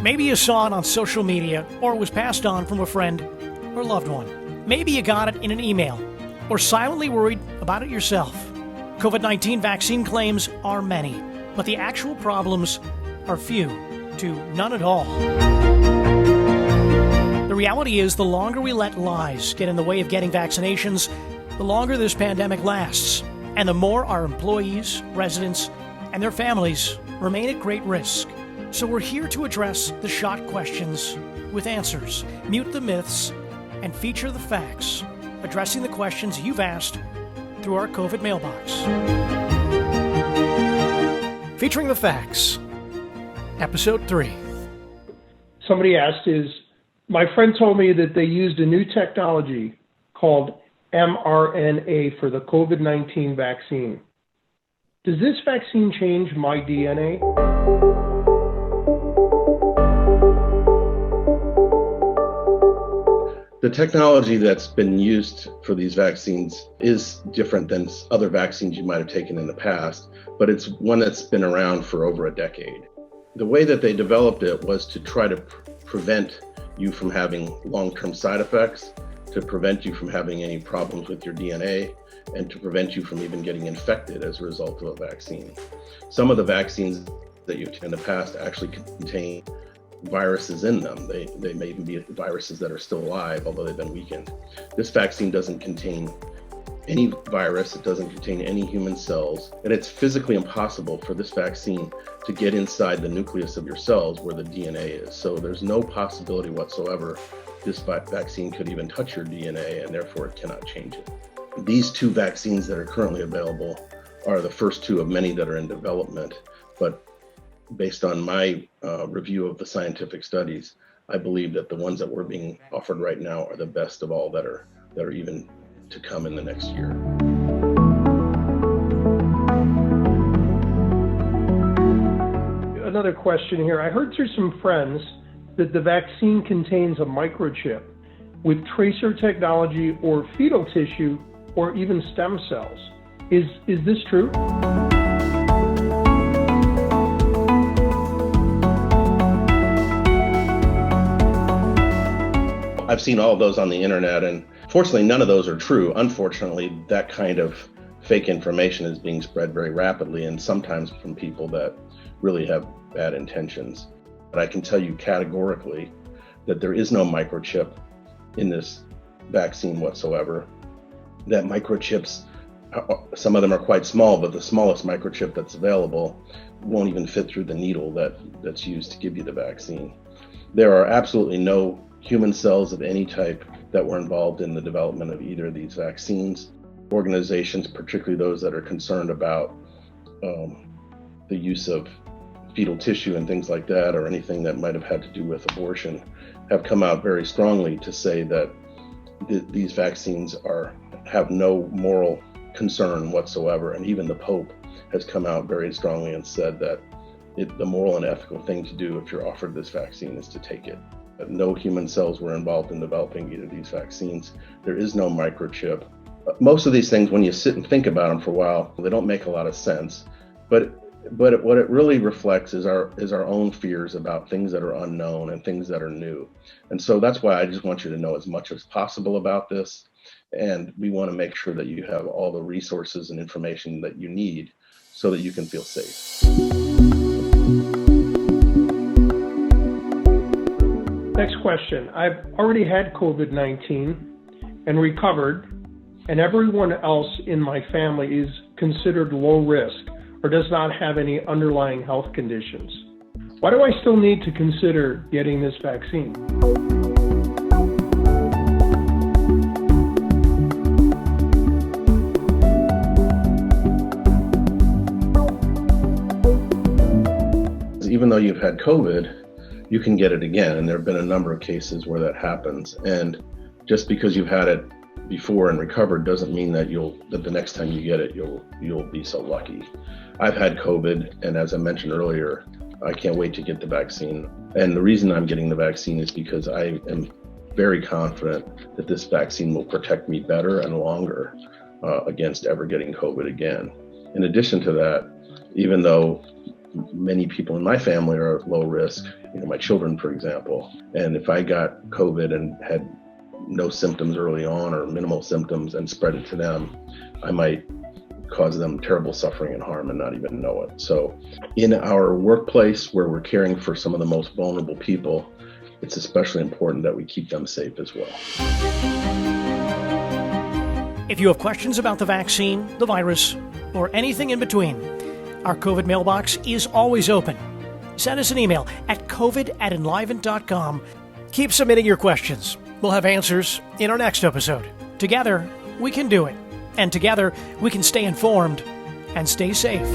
Maybe you saw it on social media or it was passed on from a friend or loved one. Maybe you got it in an email or silently worried about it yourself. COVID-19 vaccine claims are many, but the actual problems are few to none at all. The reality is, the longer we let lies get in the way of getting vaccinations, the longer this pandemic lasts, and the more our employees, residents, and their families remain at great risk. So we're here to address the shot questions with answers, mute the myths, and feature the facts, addressing the questions you've asked through our COVID mailbox. Featuring the facts, Episode 3. Somebody asked, my friend told me that they used a new technology called mRNA for the COVID-19 vaccine. Does this vaccine change my DNA? The technology that's been used for these vaccines is different than other vaccines you might have taken in the past, but it's one that's been around for over a decade. The way that they developed it was to try to prevent you from having long-term side effects, to prevent you from having any problems with your DNA, and to prevent you from even getting infected as a result of a vaccine. Some of the vaccines that you've taken in the past actually contain viruses in them. They may even be viruses that are still alive, although they've been weakened. This vaccine doesn't contain any virus, it doesn't contain any human cells, and it's physically impossible for this vaccine to get inside the nucleus of your cells where the DNA is. So there's no possibility whatsoever this vaccine could even touch your DNA, and therefore it cannot change it. These two vaccines that are currently available are the first two of many that are in development, but based on my review of the scientific studies, I believe that the ones that were being offered right now are the best of all that are even to come in the next year. Another question here. I heard through some friends that the vaccine contains a microchip with tracer technology or fetal tissue or even stem cells. Is this true? I've seen all of those on the internet, and fortunately none of those are true. Unfortunately, that kind of fake information is being spread very rapidly, and sometimes from people that really have bad intentions. But I can tell you categorically that there is no microchip in this vaccine whatsoever. That microchips, some of them are quite small, but the smallest microchip that's available won't even fit through the needle that's used to give you the vaccine. There are absolutely no human cells of any type that were involved in the development of either of these vaccines. Organizations, particularly those that are concerned about the use of fetal tissue and things like that, or anything that might have had to do with abortion, have come out very strongly to say that these vaccines have no moral concern whatsoever. And even the Pope has come out very strongly and said that the moral and ethical thing to do if you're offered this vaccine is to take it. No human cells were involved in developing either of these vaccines. There is no microchip. Most of these things, when you sit and think about them for a while, they don't make a lot of sense. But what it really reflects is our own fears about things that are unknown and things that are new. And so that's why I just want you to know as much as possible about this. And we want to make sure that you have all the resources and information that you need so that you can feel safe. Next question. I've already had COVID-19 and recovered, and everyone else in my family is considered low risk or does not have any underlying health conditions. Why do I still need to consider getting this vaccine? Even though you've had COVID, you can get it again, and there have been a number of cases where that happens. And just because you've had it before and recovered doesn't mean that the next time you get it, you'll be so lucky. I've had COVID, and as I mentioned earlier, I can't wait to get the vaccine. And the reason I'm getting the vaccine is because I am very confident that this vaccine will protect me better and longer against ever getting COVID again. In addition to that, even though many people in my family are low risk, my children, for example. And if I got COVID and had no symptoms early on or minimal symptoms and spread it to them, I might cause them terrible suffering and harm and not even know it. So in our workplace where we're caring for some of the most vulnerable people, it's especially important that we keep them safe as well. If you have questions about the vaccine, the virus, or anything in between, our COVID mailbox is always open. Send us an email at covid@enliven.com. Keep submitting your questions. We'll have answers in our next episode. Together, we can do it. And together, we can stay informed and stay safe.